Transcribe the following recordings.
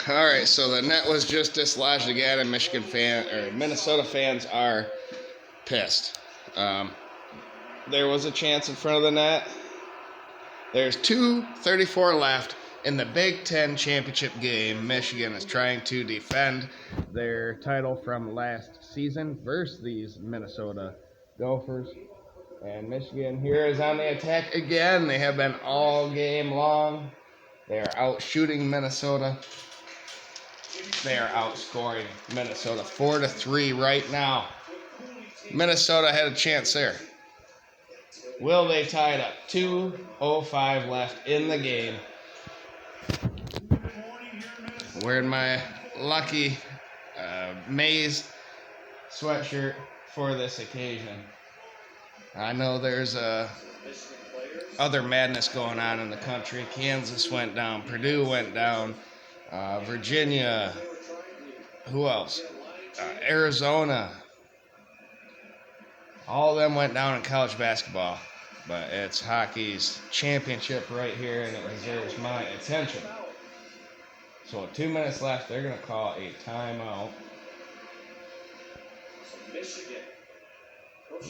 All right, so the net was just dislodged again, and Minnesota fans are pissed. There was a chance in front of the net. There's 2:34 left in the Big 10 championship game. Michigan is trying to defend their title from last season versus these Minnesota Gophers. And Michigan here is on the attack again. They have been all game long. They are out shooting Minnesota. They are outscoring Minnesota 4-3 right now. Minnesota had a chance there. Will they tie it up? 2:05 left in the game. Wearing my lucky maize sweatshirt for this occasion. I know there's other madness going on in the country. Kansas went down. Purdue went down. Virginia. Who else? Arizona. All of them went down in college basketball. But it's hockey's championship right here, and it deserves my attention. So with 2 minutes left, they're going to call a timeout.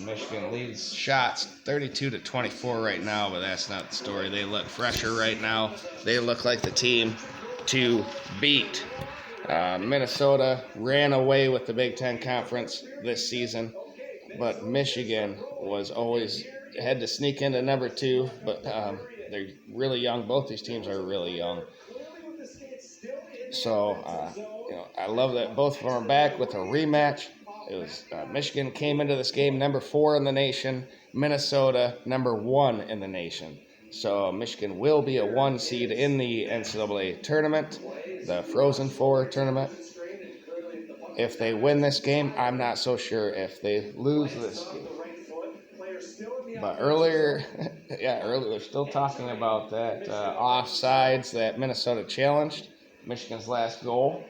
Michigan leads shots 32-24 right now, but that's not the story. They look fresher right now. They look like the team to beat. Minnesota ran away with the Big Ten Conference this season, but Michigan was always had to sneak into number 2, but they're really young. Both these teams are really young. So, I love that both of them are back with a rematch. It was Michigan came into this game number 4 in the nation, Minnesota number 1 in the nation. So Michigan will be a 1 seed in the NCAA tournament, the Frozen Four tournament. If they win this game, I'm not so sure if they lose this game. But earlier they're still talking about that offsides that Minnesota challenged, Michigan's last goal.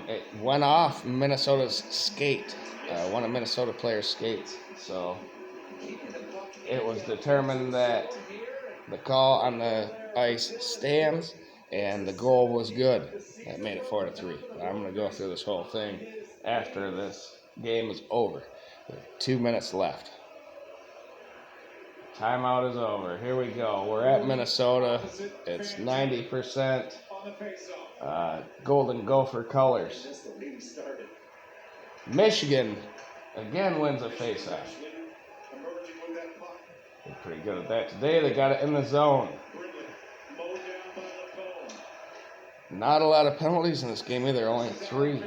It went off Minnesota's skate, one of Minnesota players' skates. So it was determined that the call on the ice stands, and the goal was good. That made it 4-3. I'm going to go through this whole thing after this game is over. 2 minutes left. Timeout is over. Here we go. We're at Minnesota. It's 90%. Golden Gopher colors. Michigan again wins a faceoff. They're pretty good at that today. They got it in the zone. Not a lot of penalties in this game either, only 3.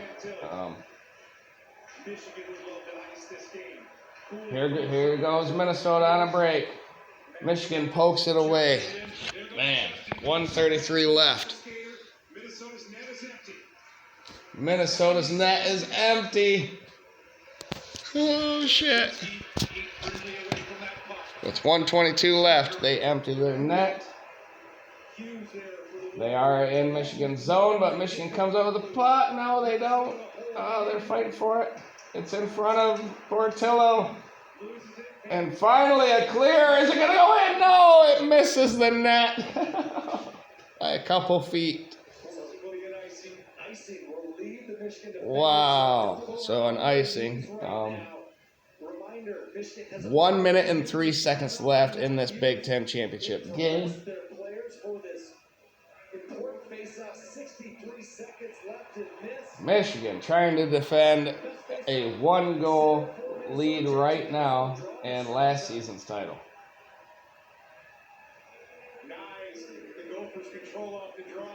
Here goes Minnesota on a break. Michigan pokes it away. Man, 1:33 left. Minnesota's net is empty. Oh, shit. With 1:22 left, they empty their net. They are in Michigan's zone, but Michigan comes up with a puck. No, they don't. Oh, they're fighting for it. It's in front of Portillo. And finally a clear. Is it going to go in? No, it misses the net by a couple feet. Wow. So an icing. 1 minute and 3 seconds left in this Big Ten championship game. Michigan trying to defend a 1-goal lead right now in last season's title. The Gophers control off the draw.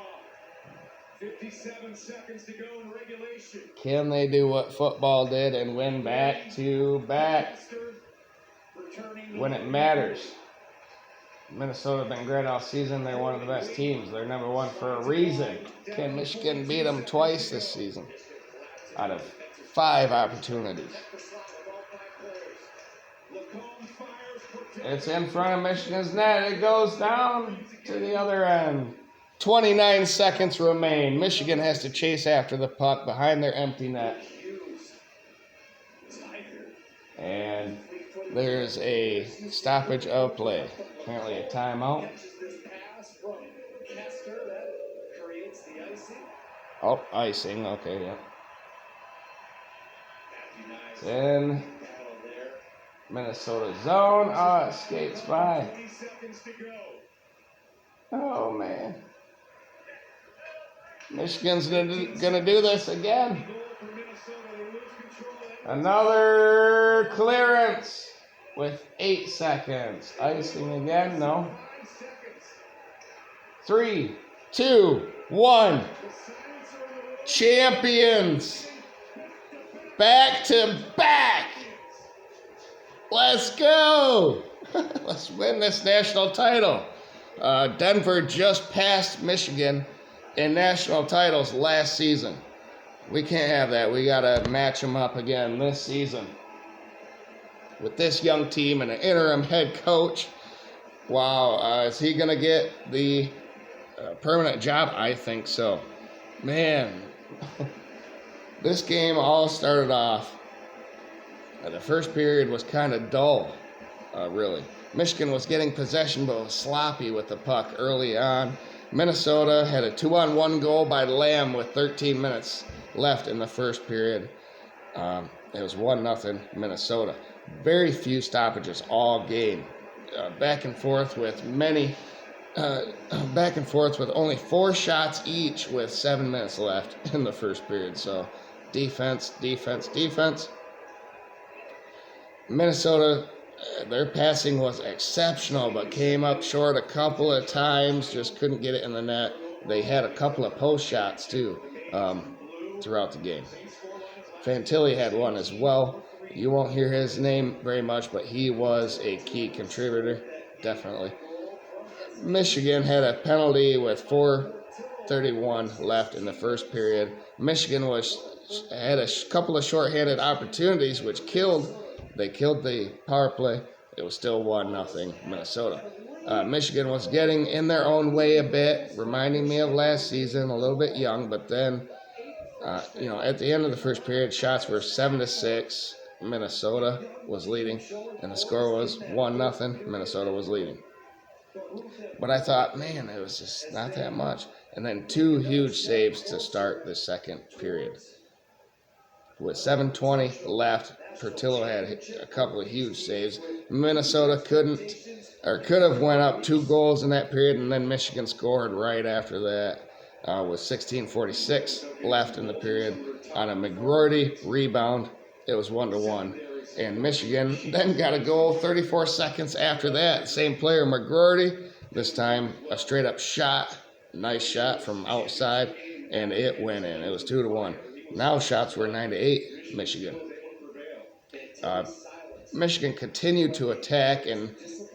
57 seconds to go in regulation. Can they do what football did and win back-to-back when it matters? Minnesota have been great all season. They're one of the best teams. They're number 1 for a reason. Can Michigan beat them twice this season out of 5 opportunities? It's in front of Michigan's net. It goes down to the other end. 29 seconds remain. Michigan has to chase after the puck behind their empty net. And there's a stoppage of play. Apparently a timeout. Oh, icing. Okay, yeah. Then Minnesota zone. Oh, it skates by. Oh, man. Michigan's gonna do this again. Another clearance with 8 seconds. Icing again, no. 3, 2, 1. Champions. Back to back. Let's go. Let's win this national title. Denver just passed Michigan in national titles last season. We can't have that. We got to match them up again this season. With this young team and an interim head coach. Wow, is he going to get the permanent job? I think so. Man, this game all started off. The first period was kind of dull, really. Michigan was getting possession, but was sloppy with the puck early on. Minnesota had a 2-on-1 goal by Lamb with 13 minutes left in the first period. It was 1-0 Minnesota. Very few stoppages all game. Back and forth with only 4 shots each with 7 minutes left in the first period. So defense. Minnesota, their passing was exceptional, but came up short a couple of times, just couldn't get it in the net. They had a couple of post shots, too, throughout the game. Fantilli had one as well. You won't hear his name very much, but he was a key contributor, definitely. Michigan had a penalty with 4:31 left in the first period. Michigan had a couple of shorthanded opportunities, which they killed the power play. It was still 1-0 Minnesota. Michigan was getting in their own way a bit, reminding me of last season, a little bit young, but then, at the end of the first period, shots were 7-6. Minnesota was leading, and the score was 1-0. Minnesota was leading. But I thought, man, it was just not that much. And then 2 huge saves to start the second period. With 7:20 left, Portillo had a couple of huge saves. Minnesota could have went up 2 goals in that period, and then Michigan scored right after that with 16:46 left in the period on a McGroarty rebound. It was 1-1. And Michigan then got a goal 34 seconds after that. Same player, McGroarty, this time a straight-up shot. Nice shot from outside, and it went in. It was 2-1. Now shots were 9-8, Michigan. Michigan continued to attack and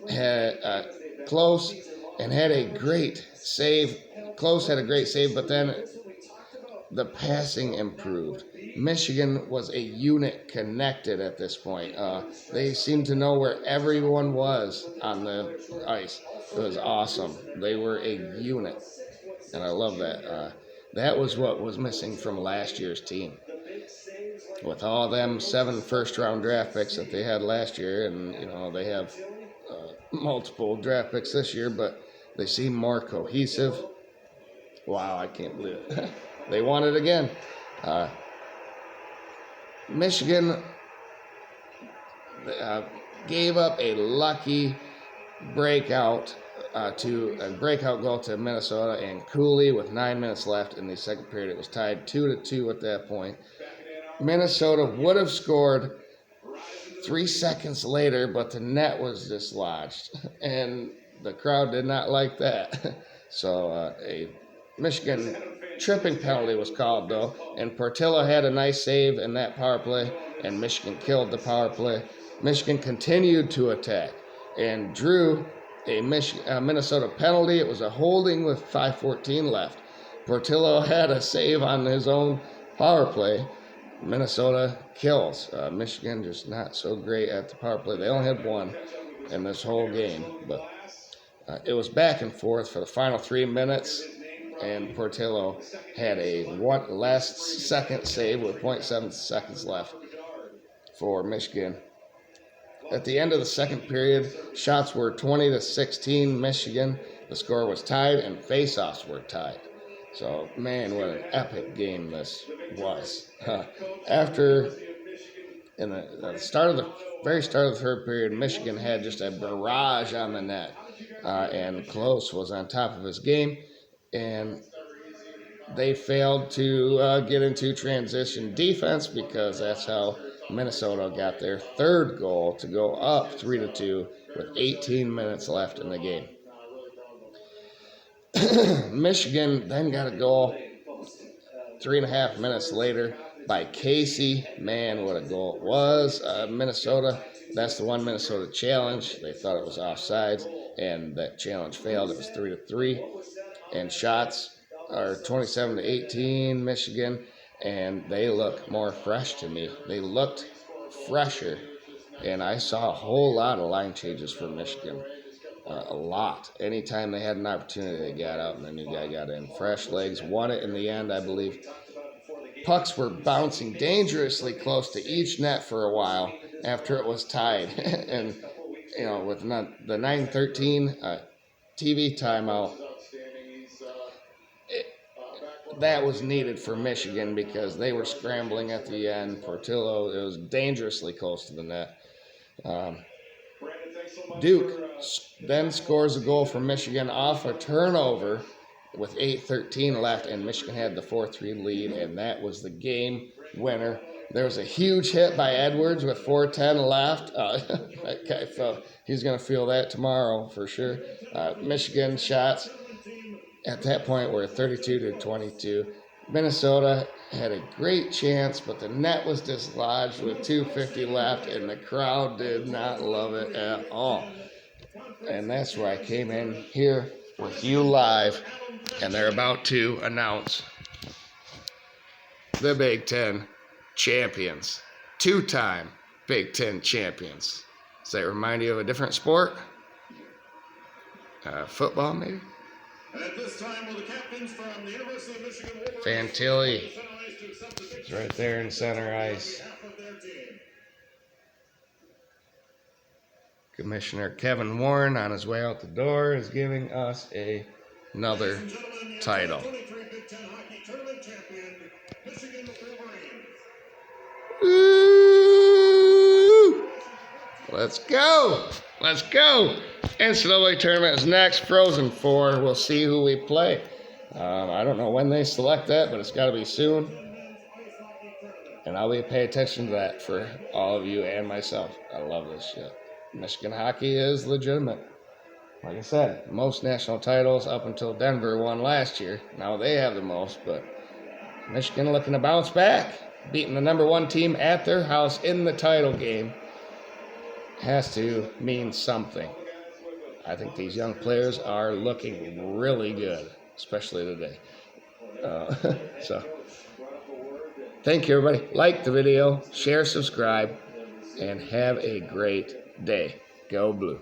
had Close had a great save. Close had a great save, but then the passing improved. Michigan was a unit connected at this point. They seemed to know where everyone was on the ice. It was awesome. They were a unit, and I love that. That was what was missing from last year's team. With all them 7 first-round draft picks that they had last year, and they have multiple draft picks this year, but they seem more cohesive. Wow, I can't believe it. They won it again. Michigan gave up a lucky breakout goal to Minnesota, and Cooley with 9 minutes left in the second period. It was tied 2-2 at that point. Minnesota would have scored 3 seconds later, but the net was dislodged, and the crowd did not like that. So a Michigan tripping penalty was called, though, and Portillo had a nice save in that power play, and Michigan killed the power play. Michigan continued to attack and drew a Minnesota penalty. It was a holding with 5:14 left. Portillo had a save on his own power play. Minnesota kills. Michigan just not so great at the power play. They only had 1 in this whole game, but it was back and forth for the final 3 minutes, and Portillo had a last second save with 0.7 seconds left for Michigan. At the end of the second period, shots were 20-16 Michigan. The score was tied, and faceoffs were tied. So, man, what an epic game this was. After, in the start of the very start of the third period, Michigan had just a barrage on the net, and Close was on top of his game, and they failed to get into transition defense because that's how Minnesota got their third goal to go up 3-2 with 18 minutes left in the game. Michigan then got a goal 3.5 minutes later by Casey. Man, what a goal it was. Minnesota, that's the one Minnesota challenge. They thought it was offsides, and that challenge failed. It was 3-3. And shots are 27-18, Michigan, and they look more fresh to me. They looked fresher, and I saw a whole lot of line changes for Michigan. A lot. Anytime they had an opportunity, they got out, and the new guy got in. Fresh legs, won it in the end, I believe. Pucks were bouncing dangerously close to each net for a while after it was tied. And, with the 9:13 TV timeout, that was needed for Michigan because they were scrambling at the end. Portillo, it was dangerously close to the net. Duke then scores a goal for Michigan off a turnover with 8:13 left, and Michigan had the 4-3 lead, and that was the game winner. There was a huge hit by Edwards with 4:10 left. That guy felt he's going to feel that tomorrow for sure. Michigan shots at that point were 32-22. Minnesota had a great chance, but the net was dislodged with 2:50 left, and the crowd did not love it at all. And that's where I came in here with you live, and they're about to announce the Big Ten champions. Two-time Big Ten champions. Does that remind you of a different sport? Football, maybe? At this time, will the captains from the University of Michigan Fantilli is right there in center ice. Commissioner Kevin Warren, on his way out the door, is giving us another title. Woo! Let's go! Let's go! NCAA tournament is next. Frozen Four. We'll see who we play. I don't know when they select that, but it's got to be soon. And I'll be paying attention to that for all of you and myself. I love this shit. Michigan hockey is legitimate. Like I said, most national titles up until Denver won last year. Now they have the most, but Michigan looking to bounce back. Beating the number one team at their house in the title game has to mean something. I think these young players are looking really good, especially today. So, thank you, everybody. Like the video, share, subscribe, and have a great day. Go Blue.